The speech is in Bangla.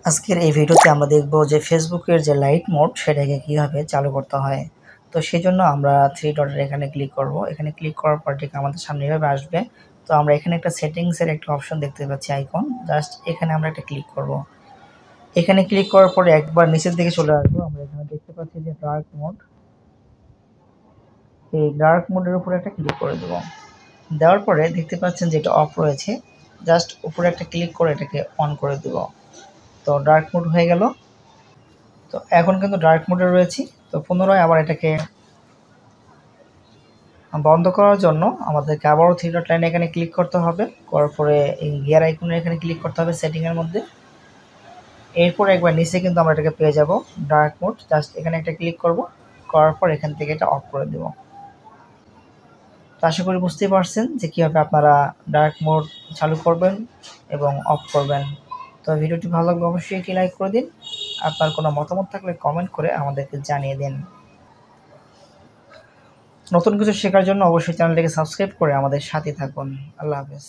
আজকের এই ভিডিওতে আমরা দেখব যে ফেসবুকের যে লাইট মোড সেটাকে কিভাবে চালু করতে হয়। তো সেজন্য আমরা থ্রি ডটের এখানে ক্লিক করব। এখানে ক্লিক করার পর ঠিক আমাদের সামনে এভাবে আসবে। তো আমরা এখানে একটা সেটিংসের একটা অপশন দেখতে পাচ্ছি, আইকন। জাস্ট এখানে আমরা একটা ক্লিক করব। এখানে ক্লিক করার পরে একবার নিচের দিকে চলে আসবো। আমরা এখানে দেখতে পাচ্ছি যে ডার্ক মোড, এই ডার্ক মোডের উপরে একটা ক্লিক করে দেব। দেওয়ার পরে দেখতে পাচ্ছেন যে এটা অফ রয়েছে, জাস্ট উপরে একটা ক্লিক করে এটাকে অন করে দেব। তো ডার্ক মোড হয়ে গেল। তো এখন কিন্তু ডার্ক মোডে রয়েছি। তো পুনরায় আবার এটাকে বন্ধ করার জন্য আমাদেরকে আবারও থ্রি ডট লাইনে এখানে ক্লিক করতে হবে। করার পরে এই গিয়ার আইকনে এখানে ক্লিক করতে হবে সেটিংয়ের মধ্যে। এরপর একবার নিচে কিন্তু আমরা এটাকে পেয়ে যাব ডার্ক মোড। জাস্ট এখানে একটা ক্লিক করব, করার পর এখান থেকে এটা অফ করে দেব। তো আশা করি বুঝতেই পারছেন যে কীভাবে আপনারা ডার্ক মোড চালু করবেন এবং অফ করবেন। তো ভিডিওটি ভালো লাগলে অবশ্যই একটি লাইক করে দিন। আপনার কোনো মতামত থাকলে কমেন্ট করে আমাদেরকে জানিয়ে দিন। নতুন কিছু শেখার জন্য অবশ্যই চ্যানেলটিকে সাবস্ক্রাইব করে আমাদের সাথে থাকুন। আল্লাহ হাফেজ।